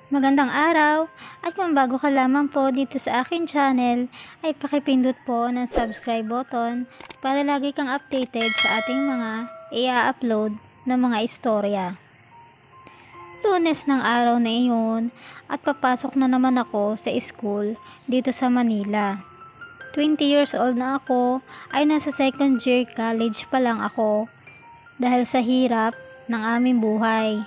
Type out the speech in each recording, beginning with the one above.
Magandang araw! At kung bago ka lamang po dito sa akin channel, ay pakipindot po ng subscribe button para lagi kang updated sa ating mga i-upload na mga istorya. Lunes ng araw na iyon at papasok na naman ako sa school dito sa Manila. 20 years old na ako, ay nasa second year college pa lang ako dahil sa hirap ng aming buhay.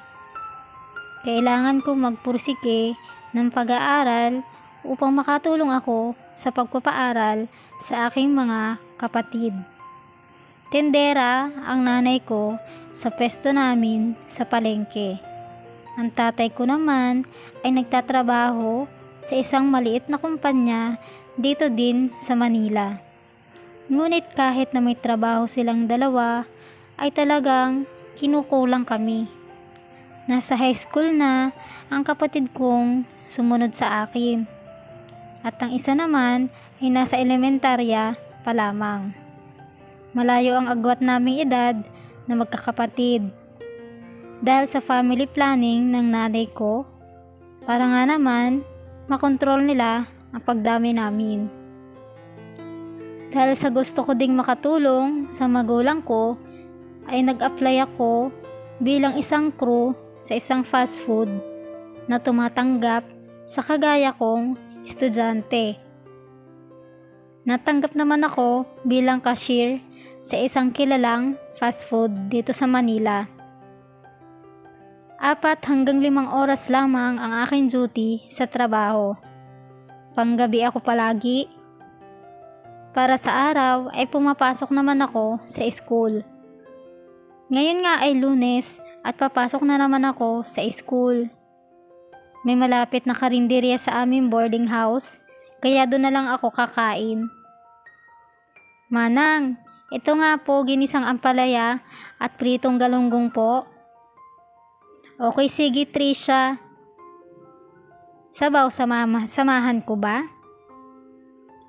Kailangan kong magpursige ng pag-aaral upang makatulong ako sa pagpapaaral sa aking mga kapatid. Tendera ang nanay ko sa pwesto namin sa palengke. Ang tatay ko naman ay nagtatrabaho sa isang maliit na kumpanya dito din sa Manila. Ngunit kahit na may trabaho silang dalawa, ay talagang kinukulang kami. Nasa high school na ang kapatid kong sumunod sa akin. At ang isa naman ay nasa elementarya pa lamang. Malayo ang agwat naming edad na magkakapatid. Dahil sa family planning ng nanay ko, para nga naman makontrol nila ang pagdami namin. Dahil sa gusto ko ding makatulong sa magulang ko, ay nag-apply ako bilang isang crew sa isang fast food na tumatanggap sa kagaya kong estudyante. Natanggap naman ako bilang cashier sa isang kilalang fast food dito sa Manila. 4 hanggang 5 oras lamang ang aking duty sa trabaho. Panggabi ako palagi. Para sa araw ay pumapasok naman ako sa school. Ngayon nga ay Lunes at papasok na naman ako sa school. May malapit na karinderya sa aming boarding house, kaya doon na lang ako kakain. Manang, ito nga po ginisang ampalaya at pritong galunggong po. Okay, sige Trisha. Sabaw samahan ko ba?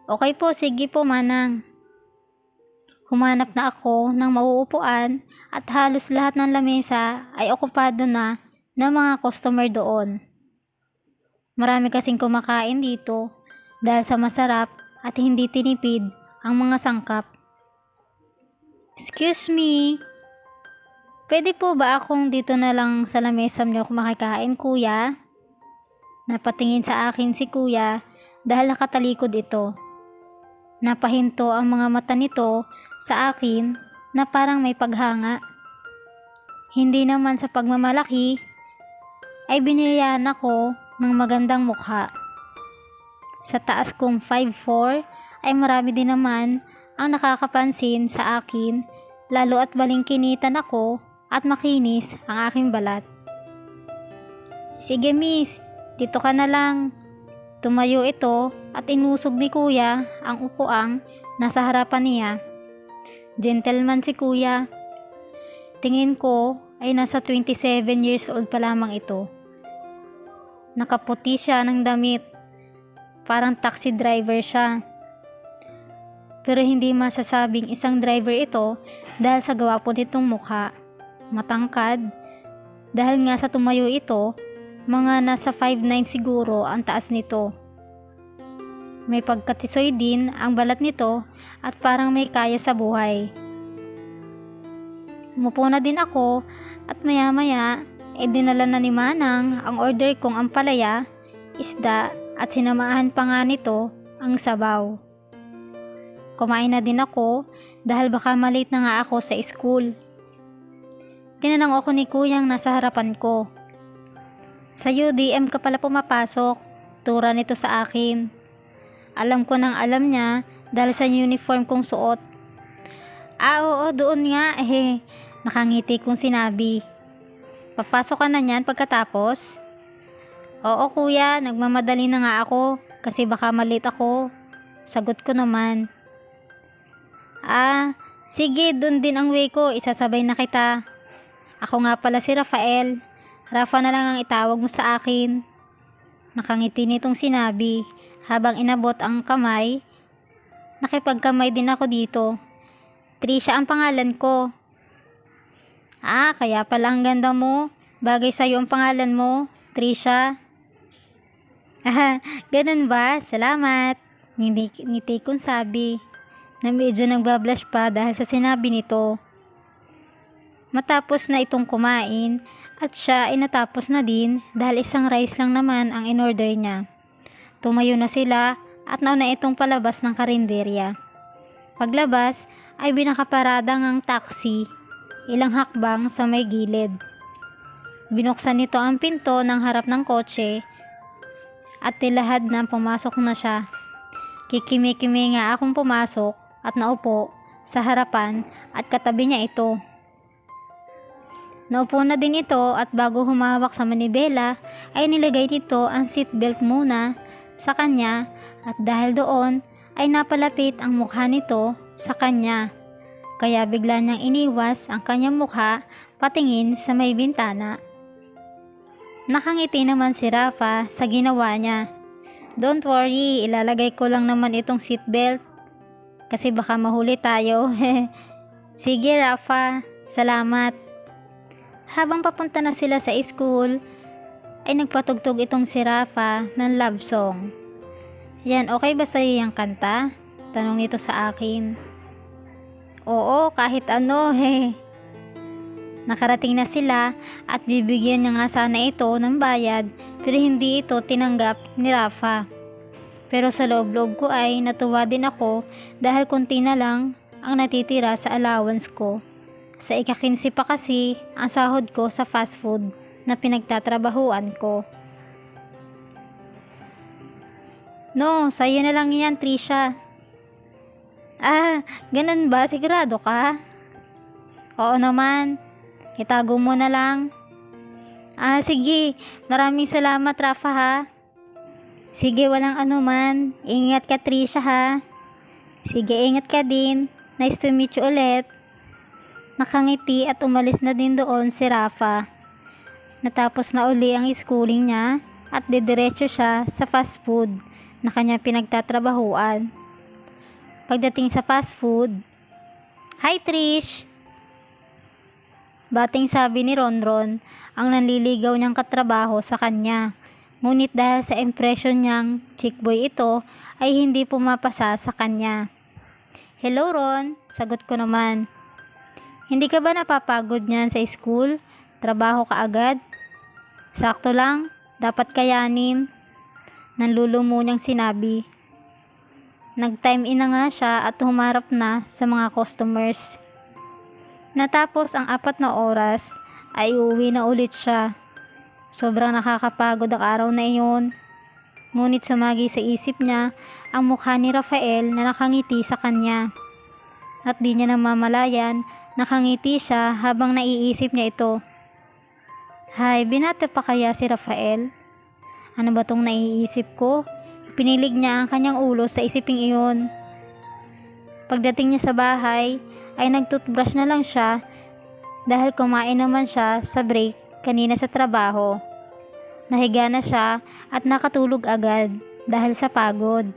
Okay po, sige po manang. Humanap na ako ng mauupuan at halos lahat ng lamesa ay okupado na ng mga customer doon. Marami kasing kumakain dito dahil sa masarap at hindi tinipid ang mga sangkap. Excuse me, pwede po ba akong dito na lang sa lamesa niyo kumakain kuya? Napatingin sa akin si kuya dahil nakatalikod ito. Napahinto ang mga mata nito sa akin na parang may paghanga. Hindi naman sa pagmamalaki ay binilihan ako ng magandang mukha. Sa taas kong 5'4" ay marami din naman ang nakakapansin sa akin, lalo at balingkinitan ako at makinis ang aking balat. Sige miss, dito ka na lang. Tumayo ito at inusog ni kuya ang upuang nasa harapan niya. Gentleman si kuya. Tingin ko ay nasa 27 years old pa lamang ito. Nakaputi siya ng damit. Parang taxi driver siya. Pero hindi masasabing isang driver ito dahil sa gwapo nitong mukha. Matangkad. Dahil nga sa tumayo ito, mga nasa 5'9" siguro ang taas nito. May pagkatisoy din ang balat nito at parang may kaya sa buhay. Umupo na din ako at maya-maya dinala na ni Manang ang order kong ampalaya, isda at sinamahan pa nga nito ang sabaw. Kumain na din ako dahil baka malate na nga ako sa school. Tinanong ako ni kuyang nasa harapan ko. Sa UDM ka pala pumapasok, tura nito sa akin. Alam ko nang alam niya dahil sa uniform kong suot. Oo, doon nga nakangiti kong sinabi. Papasok ka na niyan pagkatapos? Oo kuya, nagmamadali na nga ako kasi baka malate ako. Sagot ko naman. Sige, doon din ang way ko, isasabay na kita. Ako nga pala si Rafael. Rafa na lang ang itawag mo sa akin. Nakangiti nitong sinabi habang inabot ang kamay. Nakipagkamay din ako dito. Trisha ang pangalan ko. Kaya pala ang ganda mo. Bagay sa'yo ang pangalan mo, Trisha. Ah, ganun ba? Salamat. Ngiti kong sabi na medyo nagbablush pa dahil sa sinabi nito. Matapos na itong kumain at siya ay natapos na din dahil isang rice lang naman ang in-order niya. Tumayo na sila at nauna itong palabas ng karinderya. Paglabas ay binakaparada ngang taxi, ilang hakbang sa may gilid. Binuksan nito ang pinto ng harap ng kotse at tilahad na pumasok na siya. Kikimi-kimi nga akong pumasok at naupo sa harapan at katabi niya ito. Naupo na din ito at bago humawak sa manibela ay nilagay nito ang seatbelt muna sa kanya at dahil doon ay napalapit ang mukha nito sa kanya. Kaya bigla niyang iniwas ang kanyang mukha patingin sa may bintana. Nakangiti naman si Rafa sa ginawa niya. Don't worry, ilalagay ko lang naman itong seatbelt kasi baka mahuli tayo. Sige Rafa, salamat. Habang papunta na sila sa school, ay nagpatugtog itong si Rafa ng love song. Yan, okay ba sa'yo yung kanta? Tanong nito sa akin. Oo, kahit ano, Nakarating na sila at bibigyan niya nga sana ito ng bayad pero hindi ito tinanggap ni Rafa. Pero sa loob-loob ko ay natuwa din ako dahil konti na lang ang natitira sa allowance ko. Sa ika-15 pa kasi ang sahod ko sa fast food na pinagtatrabahuan ko. No, sa'yo na lang yan, Trisha. Ah, ganun ba? Sigurado ka? Oo naman. Itago mo na lang. Ah, sige. Maraming salamat, Rafa, ha? Sige, walang anuman. Ingat ka, Trisha, ha? Sige, ingat ka din. Nice to meet you ulit. Nakangiti at umalis na din doon si Rafa. Natapos na uli ang schooling niya at didiretso siya sa fast food na kanya pinagtatrabahuan. Pagdating sa fast food, Hi, Trish! Bating sabi ni Ronron ang nanliligaw niyang katrabaho sa kanya. Ngunit dahil sa impression niyang chick boy ito ay hindi pumapasa sa kanya. Hello Ron, sagot ko naman. Hindi ka ba napapagod niyan sa school? Trabaho ka agad? Sakto lang, dapat kayanin. Nanlulumo niyang sinabi. Nag-time in na nga siya at humarap na sa mga customers. Natapos ang 4 na oras ay uuwi na ulit siya. Sobrang nakakapagod ang araw na iyon. Ngunit sumagi sa isip niya ang mukha ni Rafael na nakangiti sa kanya. At di niya namamalayan, nakangiti siya habang naiisip niya ito. Hay, binata pa kaya si Rafael? Ano ba tong naiisip ko? Pinilig niya ang kanyang ulo sa isiping iyon. Pagdating niya sa bahay, ay nagtoothbrush na lang siya dahil kumain naman siya sa break kanina sa trabaho. Nahiga na siya at nakatulog agad dahil sa pagod.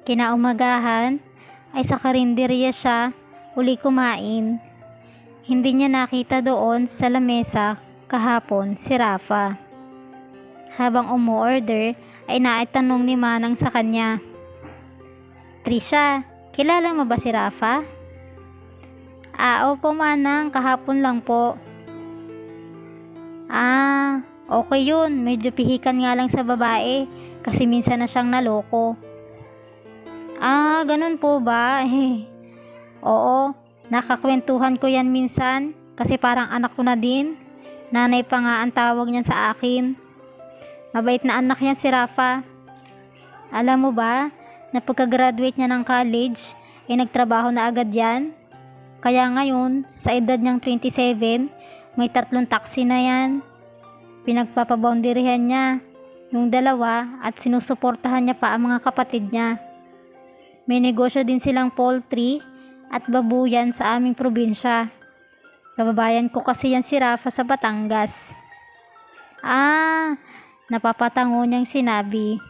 Kinaumagahan ay sa karinderya siya uli kumain. Hindi niya nakita doon sa lamesa kahapon si Rafa. Habang umu-order ay naitanong ni Manang sa kanya, Trisha, kilala mo ba si Rafa? Ah, opo Manang, kahapon lang po. Ah, okay yun. Medyo pihikan nga lang sa babae kasi minsan na siyang naloko. Ah, ganun po ba? Oo, nakakwentuhan ko yan minsan kasi parang anak ko na din. Nanay pa nga ang tawag niyan sa akin. Mabait na anak yan si Rafa. Alam mo ba, na pagka-graduate niya ng college, nagtrabaho na agad yan. Kaya ngayon, sa edad niyang 27, may 3 taxi na yan. Pinagpapaboundarihan niya yung 2 at sinusuportahan niya pa ang mga kapatid niya. May negosyo din silang poultry at babuyan sa aming probinsya. Kababayan ko kasi yan si Rafa sa Batangas. Ah, napapatango niyang sinabi.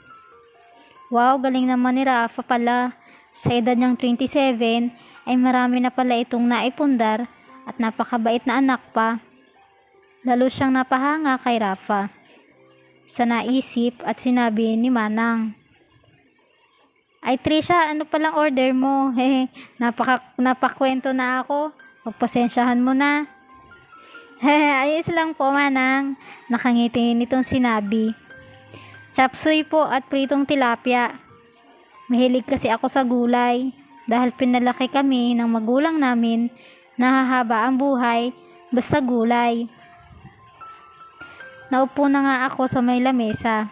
Wow, galing naman ni Rafa pala. Sa edad niyang 27 ay marami na pala itong naipundar at napakabait na anak pa. Lalo siyang napahanga kay Rafa. sa naisip at sinabi ni Manang. Ay Trisha, ano palang order mo? Hehe, napakwento na ako. Pagpasensyahan mo na. Hehe, ayos lang po Manang. Nakangiti nitong sinabi. Chapsuy po at pritong tilapia. Mahilig kasi ako sa gulay. Dahil pinalaki kami ng magulang namin, nahahaba ang buhay, basta gulay. Naupo na nga ako sa may lamesa.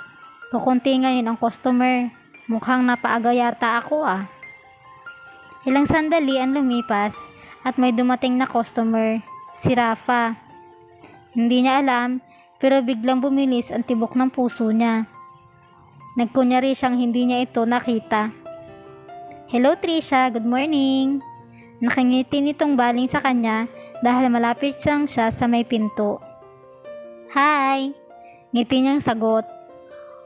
Kukunti ngayon ang customer. Mukhang napaaga yata ako ah. Ilang sandali ang lumipas at may dumating na customer, si Rafa. Hindi niya alam pero biglang bumilis ang tibok ng puso niya. Nagkunyari siyang hindi niya ito nakita. Hello Trisha, good morning. Nakangiti nitong baling sa kanya dahil malapit lang siya sa may pinto. Hi! Ngiti niyang sagot.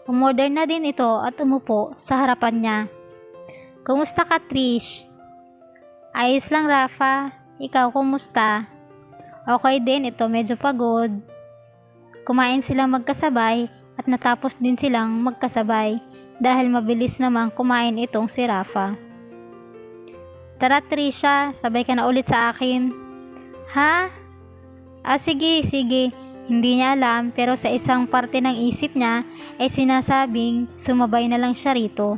Umorder na din ito at umupo sa harapan niya. Kumusta ka Trish? Ayos lang Rafa, ikaw kumusta? Okay din, ito medyo pagod. Kumain sila magkasabay at natapos din silang magkasabay dahil mabilis namang kumain itong si Rafa. Tara Trisha, sabay ka na ulit sa akin. Ha? Sige. Hindi niya alam pero sa isang parte ng isip niya ay sinasabing sumabay na lang siya rito.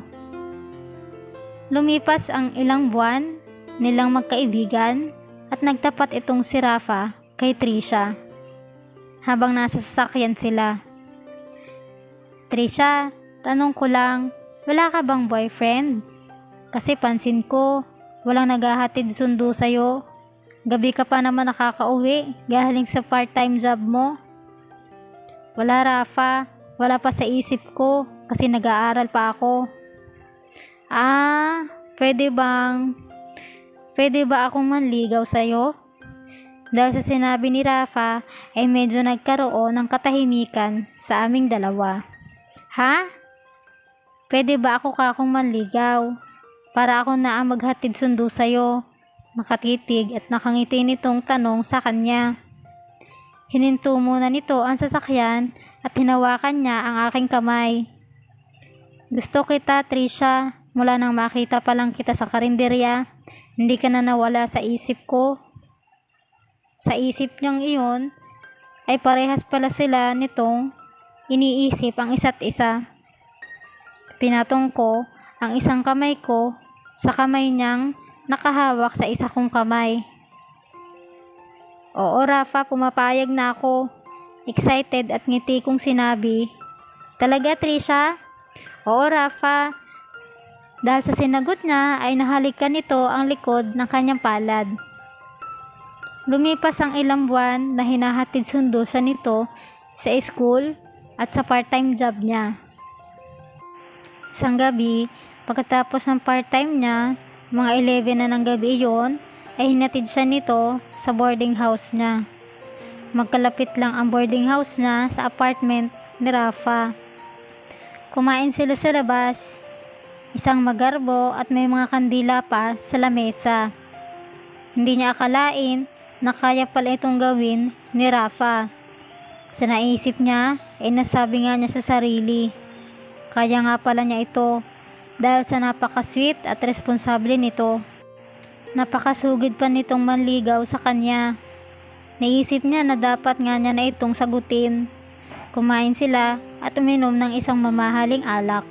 Lumipas ang ilang buwan nilang magkaibigan at nagtapat itong si Rafa kay Trisha habang nasa sasakyan sila. Trisha, tanong ko lang, wala ka bang boyfriend? Kasi pansin ko, walang naghahatid sundo sa'yo. Gabi ka pa naman nakakauwi, galing sa part-time job mo. Wala Rafa, wala pa sa isip ko kasi nag-aaral pa ako. Pwede ba akong manligaw sa'yo? Dahil sa sinabi ni Rafa ay medyo nagkaroon ng katahimikan sa aming dalawa. Ha? Pwede ba akong manligaw? Para ako na ang maghatid sundo sa'yo. Nakatitig at nakangiti nitong tanong sa kanya. Hininto muna nito ang sasakyan at hinawakan niya ang aking kamay. Gusto kita Trisha, mula nang makita pa lang kita sa karinderya, hindi ka na nawala sa isip ko. Sa isip niyang iyon ay parehas pala sila nitong iniisip ang isa't isa. Pinatong ko ang isang kamay ko sa kamay niyang nakahawak sa isa kong kamay. Oo Rafa, pumapayag na ako. Excited at ngiti kong sinabi. Talaga Trisha? Oo Rafa. Dahil sa sinagot niya ay nahalikan nito ang likod ng kanyang palad. Lumipas ang ilang buwan na hinahatid sundo siya nito sa school at sa part-time job niya. Isang gabi, pagkatapos ng part-time niya, mga 11 na ng gabi iyon, ay hinatid siya nito sa boarding house niya. Magkalapit lang ang boarding house niya sa apartment ni Rafa. Kumain sila sa labas, isang magarbo at may mga kandila pa sa lamesa. Hindi niya akalain na kaya pala itong gawin ni Rafa. Sa naisip niya ay nasabi nga niya sa sarili, kaya nga pala niya ito dahil sa napaka-sweet at responsable nito. Napakasugid pa nitong manligaw sa kanya. Naisip niya na dapat nga niya na itong sagutin. Kumain sila at uminom ng isang mamahaling alak.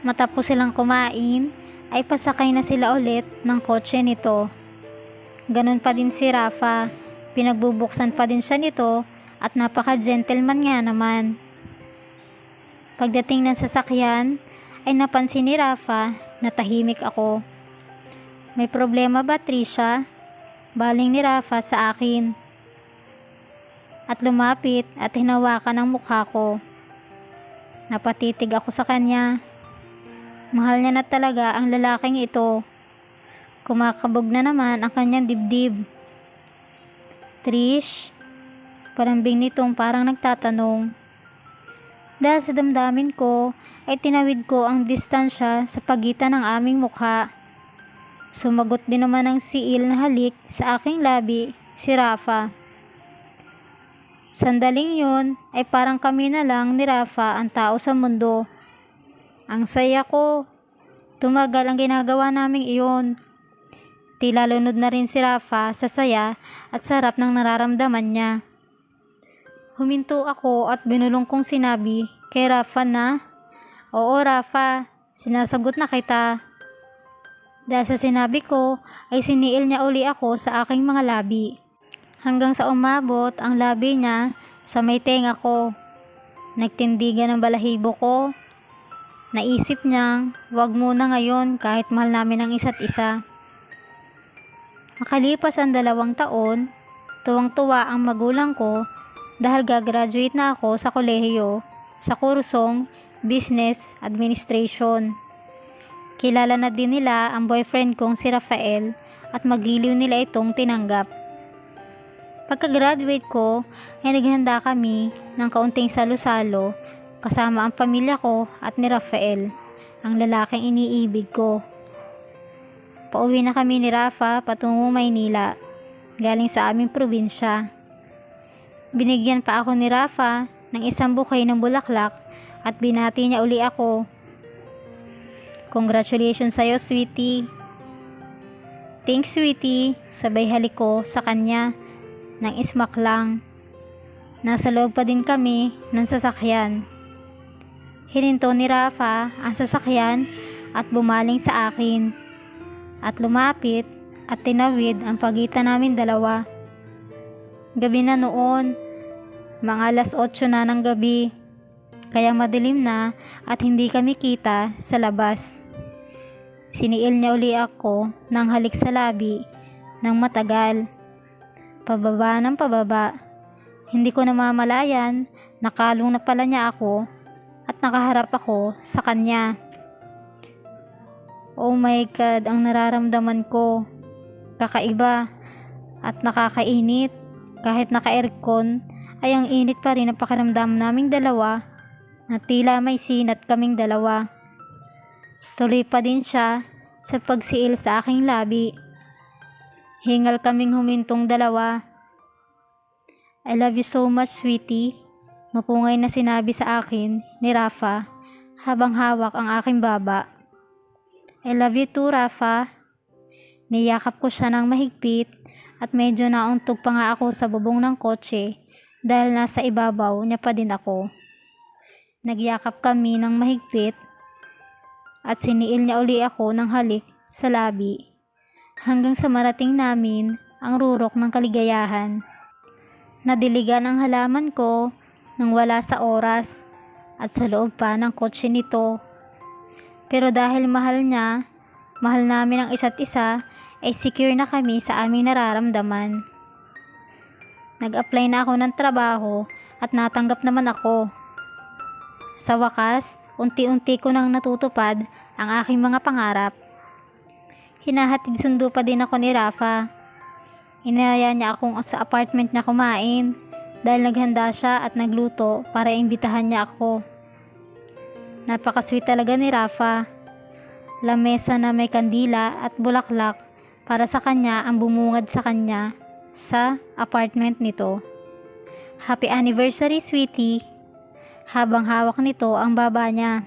Matapos silang kumain ay pasakay na sila ulit ng kotse nito. Ganun pa din si Rafa, pinagbubuksan pa din siya nito at napaka-gentleman nga naman. Pagdating ng sasakyan ay napansin ni Rafa na tahimik ako. May problema ba Trisha? Baling ni Rafa sa akin. At lumapit at hinawakan ang mukha ko. Napatitig ako sa kanya. Mahal niya na talaga ang lalaking ito. Kumakabog na naman ang kanyang dibdib. Trish, palambing nitong parang nagtatanong. Dahil sa damdamin ko ay tinawid ko ang distansya sa pagitan ng aming mukha. Sumagot din naman ng siil na halik sa aking labi si Rafa. Sandaling yun ay parang kami na lang ni Rafa ang tao sa mundo. Ang saya ko. Tumagal ang ginagawa naming iyon. Tila lunod na rin si Rafa sa saya at sarap ng nararamdaman niya. Huminto ako at binulong kong sinabi kay Rafa na, "Oo Rafa, sinasagot na kita." Dahil sa sinabi ko ay siniil niya uli ako sa aking mga labi. Hanggang sa umabot ang labi niya sa may tenga ko. Nagtindigan ang balahibo ko. Naisip niyang wag muna ngayon kahit mahal namin ang isa't isa. Makalipas ang 2 taon, tuwang-tuwa ang magulang ko dahil gagraduate na ako sa kolehiyo sa kursong Business Administration. Kilala na din nila ang boyfriend kong si Rafael at magiliw nila itong tinanggap. Pagka-graduate ko ay naghanda kami ng kaunting salo-salo kasama ang pamilya ko at ni Rafael, ang lalaking iniibig ko. Pauwi na kami ni Rafa patungo Maynila, galing sa aming probinsya. Binigyan pa ako ni Rafa ng isang bouquet ng bulaklak at binati niya uli ako. "Congratulations sa'yo, sweetie." "Thanks, sweetie." Sabay halik ko sa kanya ng ismak lang. Nasa loob pa din kami ng sasakyan. Hininto ni Rafa ang sasakyan at bumaling sa akin. At lumapit at tinawid ang pagitan namin dalawa. Gabi na noon, mga 8:00 na ng gabi, kaya madilim na at hindi kami kita sa labas. Siniil niya uli ako ng halik sa labi ng matagal. Pababa ng pababa. Hindi ko namamalayan, nakalong na pala niya ako at nakaharap ako sa kanya. Oh my God, ang nararamdaman ko. Kakaiba at nakakainit. Kahit naka-aircon, ay ang init pa rin ang pakiramdam naming dalawa na tila may sinat kaming dalawa. Tuloy pa din siya sa pagsiil sa aking labi. Hingal kaming humintong dalawa. "I love you so much, sweetie." Mapungay na sinabi sa akin ni Rafa habang hawak ang aking baba. "I love you too, Rafa." Niyakap ko siya ng mahigpit at medyo nauntog pa nga ako sa bubong ng kotse dahil nasa ibabaw niya pa din ako. Nagyakap kami ng mahigpit at siniil niya uli ako ng halik sa labi hanggang sa marating namin ang rurok ng kaligayahan. Nadiligan ang halaman ko nang wala sa oras at sa loob pa ng kotse nito. Pero dahil mahal niya, mahal namin ang isa't isa, ay secure na kami sa aming nararamdaman. Nag-apply na ako ng trabaho at natanggap naman ako. Sa wakas, unti-unti ko nang natutupad ang aking mga pangarap. Hinahatid sundo pa din ako ni Rafa. Inaya niya akong sa apartment niya kumain dahil naghanda siya at nagluto para imbitahan niya ako. Napaka-sweet talaga ni Rafa. Lamesa na may kandila at bulaklak para sa kanya ang bumungad sa kanya sa apartment nito. "Happy anniversary, sweetie." Habang hawak nito ang baba niya.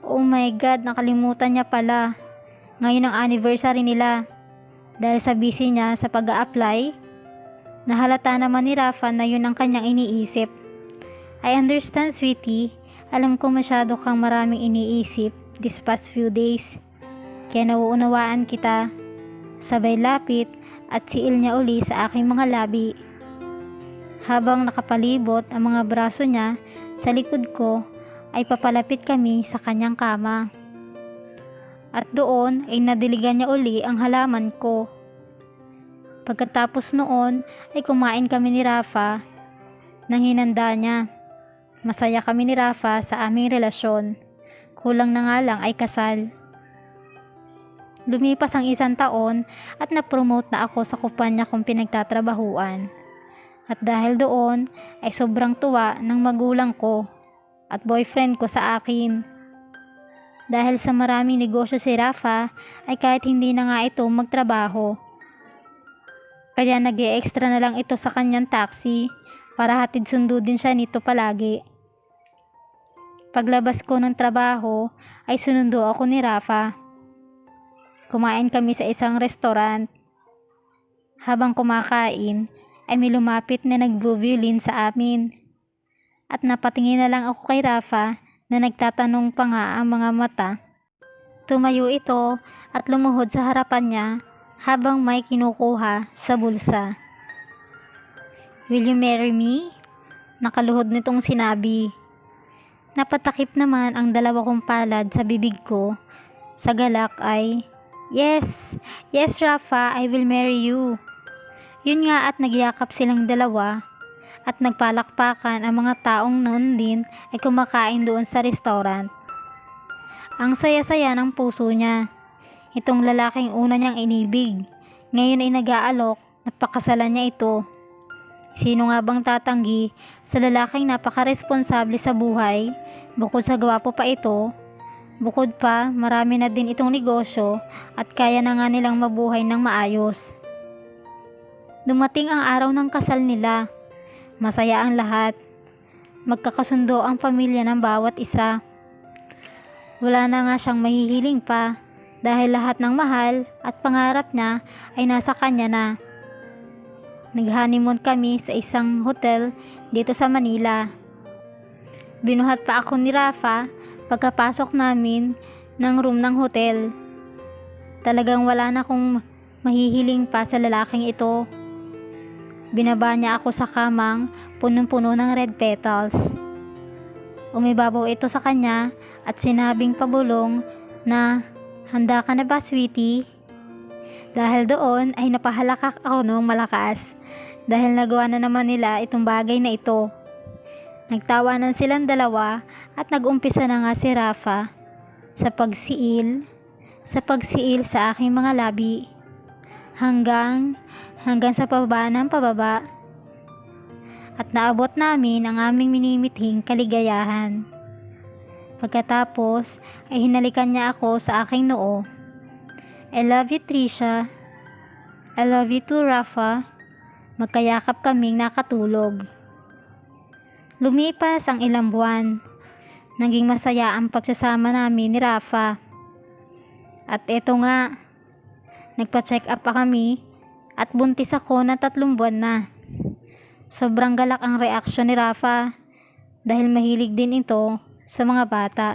Oh my God, nakalimutan niya pala. Ngayon ang anniversary nila. Dahil sa busy niya sa pag-a-apply, nahalata naman ni Rafa na yun ang kanyang iniisip. "I understand, sweetie. Alam ko masyado kang maraming iniisip this past few days. Kaya nauunawaan kita." Sabay lapit at siil niya uli sa aking mga labi. Habang nakapalibot ang mga braso niya sa likod ko, ay papalapit kami sa kanyang kama. At doon ay nadiligan niya uli ang halaman ko. Pagkatapos noon ay kumain kami ni Rafa ng hinanda niya. Masaya kami ni Rafa sa aming relasyon. Kulang na nga lang ay kasal. Lumipas ang 1 taon at na-promote na ako sa kumpanya kong pinagtatrabahuan. At dahil doon ay sobrang tuwa ng magulang ko at boyfriend ko sa akin. Dahil sa maraming negosyo si Rafa ay kahit hindi na nga ito magtrabaho. Kaya nag-e-extra na lang ito sa kanyang taxi para hatid sundo din siya nito palagi. Paglabas ko ng trabaho ay sunundo ako ni Rafa. Kumain kami sa isang restaurant. Habang kumakain ay may lumapit na nag-violin sa amin. At napatingin na lang ako kay Rafa na nagtatanong pa nga ang mga mata. Tumayo ito at lumuhod sa harapan niya habang may kinukuha sa bulsa. "Will you marry me?" Nakaluhod nitong sinabi. Napatakip naman ang dalawa kong palad sa bibig ko. Sa galak ay, "Yes, yes Rafa, I will marry you." Yun nga at nagyakap silang dalawa at nagpalakpakan ang mga taong noon din ay kumakain doon sa restaurant. Ang saya-saya ng puso niya. Itong lalaking una niyang inibig, ngayon ay nag-aalok na pakasalan niya ito. Sino nga bang tatanggi sa lalaking napakaresponsable sa buhay? Bukod sa gwapo pa ito, bukod pa marami na din itong negosyo at kaya na nga nilang mabuhay ng maayos. Dumating ang araw ng kasal nila. Masaya ang lahat. Magkakasundo ang pamilya ng bawat isa. Wala na nga siyang mahihiling pa dahil lahat ng mahal at pangarap niya ay nasa kanya na. Nag-honeymoon kami sa isang hotel dito sa Manila. Binuhat pa ako ni Rafa pagkapasok namin ng room ng hotel. Talagang wala na akong mahihiling pa sa lalaking ito. Binaba niya ako sa kamang punong-puno ng red petals. Umibabaw ito sa kanya at sinabing pabulong na, "Handa ka na ba, sweetie?" Dahil doon ay napahalakak ako ng malakas dahil nagawa na naman nila itong bagay na ito. Nagtawanan silang dalawa at nag-umpisa na nga si Rafa sa pagsiil sa aking mga labi hanggang sa pababa ng pababa. At naabot namin ang aming minimithing kaligayahan. Pagkatapos ay hinalikan niya ako sa aking noo. "I love you, Trisha. I love you too, Rafa." Magkayakap kaming nakatulog. Lumipas ang ilang buwan. Naging masaya ang pagsasama namin ni Rafa. At eto nga, nagpa-check up pa kami at buntis ako na 3 buwan na. Sobrang galak ang reaksyon ni Rafa dahil mahilig din ito sa mga bata.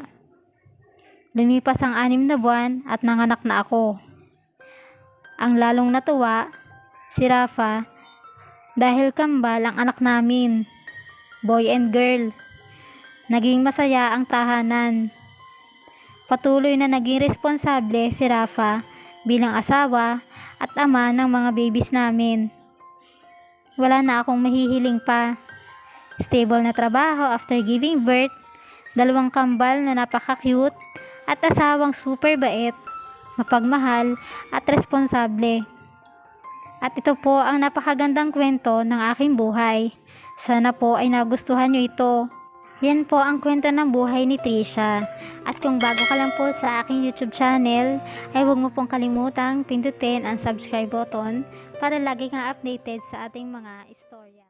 Lumipas ang 6 na buwan at nanganak na ako. Ang lalong natuwa si Rafa dahil kambal ang anak namin, boy and girl. Naging masaya ang tahanan. Patuloy na naging responsable si Rafa bilang asawa at ama ng mga babies namin. Wala na akong mahihiling pa. Stable na trabaho after giving birth, 2 kambal na napaka-cute at asawang super bait, mapagmahal at responsable. At ito po ang napakagandang kwento ng aking buhay. Sana po ay nagustuhan nyo ito. Yan po ang kwento ng buhay ni Trisha. At kung bago ka lang po sa aking YouTube channel, ay huwag mo pong kalimutang pindutin ang subscribe button para lagi kang updated sa ating mga istorya.